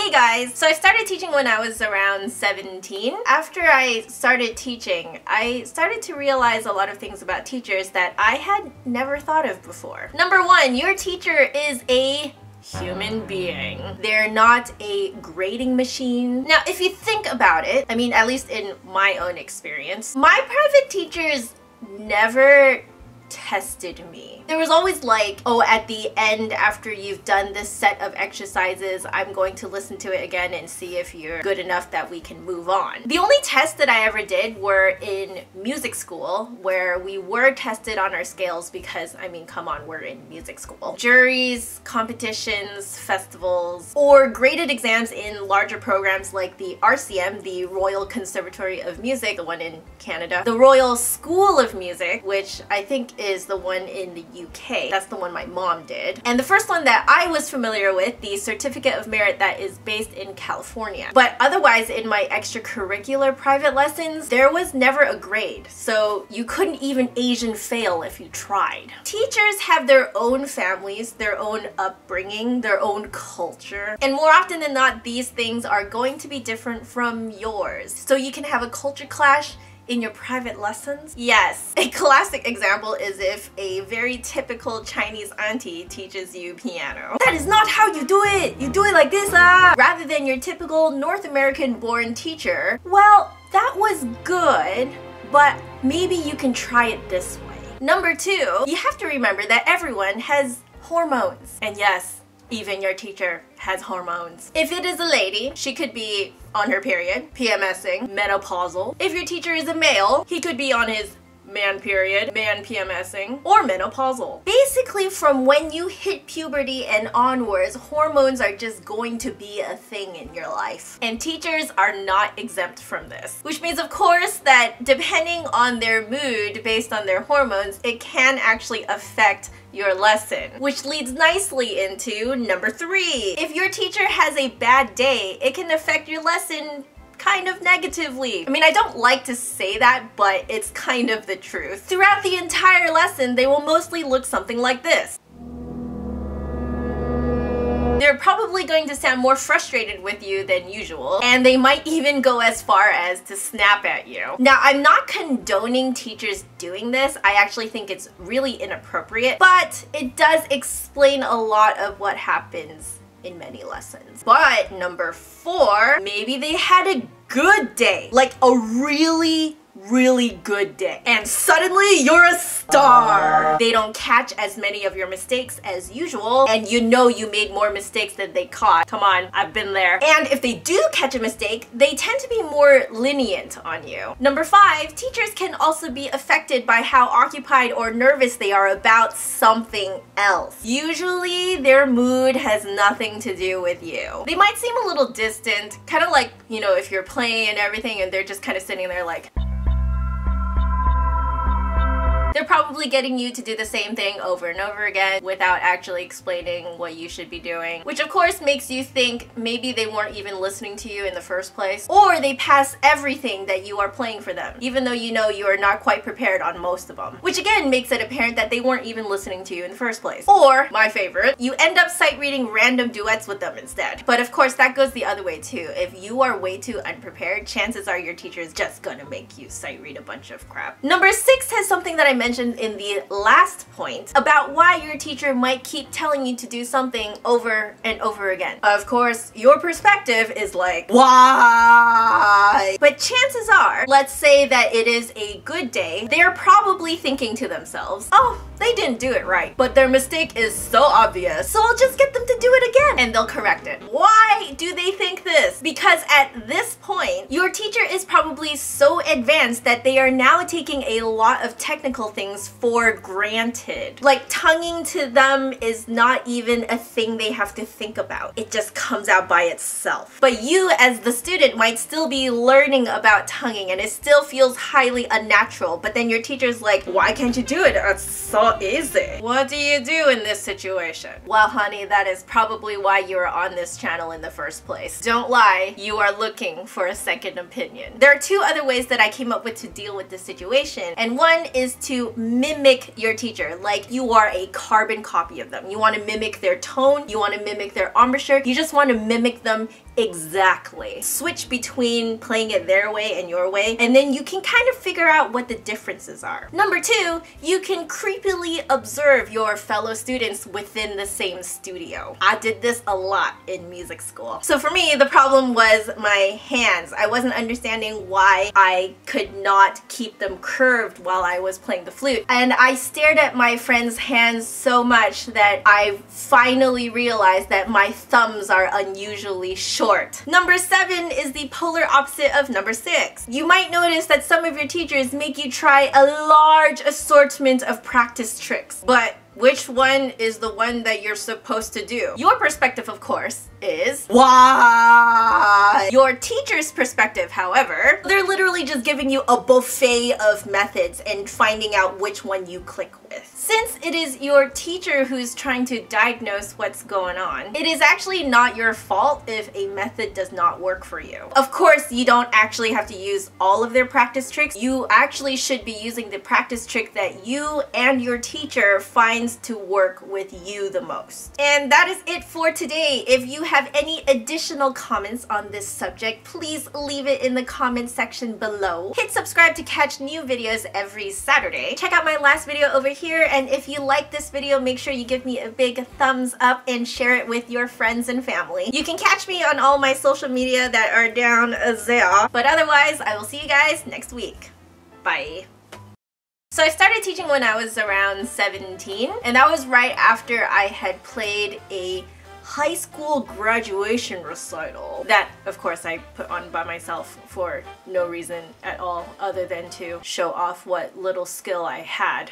Hey guys! So I started teaching when I was around 17. After I started teaching, I started to realize a lot of things about teachers that I had never thought of before. Number one, your teacher is a human being. They're not a grading machine. Now, if you think about it, I mean, at least in my own experience, my private teachers never tested me. There was always like, oh, at the end after you've done this set of exercises, I'm going to listen to it again and see if you're good enough that we can move on. The only tests that I ever did were in music school, where we were tested on our scales because, I mean, come on, we're in music school. Juries, competitions, festivals, or graded exams in larger programs like the RCM, the Royal Conservatory of Music, the one in Canada, the Royal School of Music, which I think is the one in the UK. That's the one my mom did. And the first one that I was familiar with, the Certificate of Merit, that is based in California. But otherwise, in my extracurricular private lessons, there was never a grade. So you couldn't even Asian fail if you tried. Teachers have their own families, their own upbringing, their own culture. And more often than not, these things are going to be different from yours. So you can have a culture clash in your private lessons? Yes. A classic example is if a very typical Chinese auntie teaches you piano. That is not how you do it! You do it like this, rather than your typical North American born teacher. Well, that was good, but maybe you can try it this way. Number two, you have to remember that everyone has hormones. And yes, even your teacher has hormones. If it is a lady, she could be on her period, PMSing, menopausal. If your teacher is a male, he could be on his man period, man PMSing, or menopausal. Basically, from when you hit puberty and onwards, hormones are just going to be a thing in your life. And teachers are not exempt from this. Which means, of course, that depending on their mood based on their hormones, it can actually affect your lesson. Which leads nicely into number three. If your teacher has a bad day, it can affect your lesson kind of negatively. I mean, I don't like to say that, but it's kind of the truth. Throughout the entire lesson, they will mostly look something like this. They're probably going to sound more frustrated with you than usual, and they might even go as far as to snap at you. Now, I'm not condoning teachers doing this. I actually think it's really inappropriate, but it does explain a lot of what happens in many lessons. But number four, maybe they had a good day, like a really good day, and suddenly you're a star. They don't catch as many of your mistakes as usual, and you know you made more mistakes than they caught. Come on, I've been there. And if they do catch a mistake, they tend to be more lenient on you. Number five, teachers can also be affected by how occupied or nervous they are about something else. Usually their mood has nothing to do with you. They might seem a little distant, kind of like, you know, if you're playing and everything and they're just kind of sitting there like, they're probably getting you to do the same thing over and over again without actually explaining what you should be doing. Which of course makes you think maybe they weren't even listening to you in the first place. Or they pass everything that you are playing for them, even though you know you are not quite prepared on most of them. Which again makes it apparent that they weren't even listening to you in the first place. Or, my favorite, you end up sight reading random duets with them instead. But of course that goes the other way too. If you are way too unprepared, chances are your teacher is just gonna make you sight read a bunch of crap. Number six has something that I mentioned in the last point about why your teacher might keep telling you to do something over and over again. Of course, your perspective is like, why? But chances are, let's say that it is a good day, they're probably thinking to themselves, oh, they didn't do it right, but their mistake is so obvious, so I'll just get them to do it again, and they'll correct it. Why do they think this? Because at this point, your teacher is probably so advanced that they are now taking a lot of technical things for granted. Like, tonguing to them is not even a thing they have to think about. It just comes out by itself. But you, as the student, might still be learning about tonguing, and it still feels highly unnatural, but then your teacher's like, why can't you do it? It's so easy. What do you do in this situation? Well, honey, that is probably why you are on this channel in the first place. Don't lie, you are looking for a second opinion. There are two other ways that I came up with to deal with this situation, and one is to mimic your teacher, like you are a carbon copy of them. You want to mimic their tone, you want to mimic their embouchure, you just want to mimic them exactly. Switch between playing it their way and your way, and then you can kind of figure out what the differences are. Number two, you can creepily observe your fellow students within the same studio. I did this a lot in music school. So for me, the problem was my hands. I wasn't understanding why I could not keep them curved while I was playing the flute. And I stared at my friend's hands so much that I finally realized that my thumbs are unusually short. Number 7 is the polar opposite of number 6. You might notice that some of your teachers make you try a large assortment of practice tricks, but which one is the one that you're supposed to do? Your perspective, of course, is why? Your teacher's perspective, however, they're literally just giving you a buffet of methods and finding out which one you click with. Since it is your teacher who's trying to diagnose what's going on, it is actually not your fault if a method does not work for you. Of course, you don't actually have to use all of their practice tricks. You actually should be using the practice trick that you and your teacher finds to work with you the most. And that is it for today. If you have any additional comments on this subject, please leave it in the comment section below. Hit subscribe to catch new videos every Saturday. Check out my last video over here, and if you like this video, make sure you give me a big thumbs up and share it with your friends and family. You can catch me on all my social media that are down there. But otherwise, I will see you guys next week. Bye. So I started teaching when I was around 17, and that was right after I had played a high school graduation recital that, of course, I put on by myself for no reason at all other than to show off what little skill I had.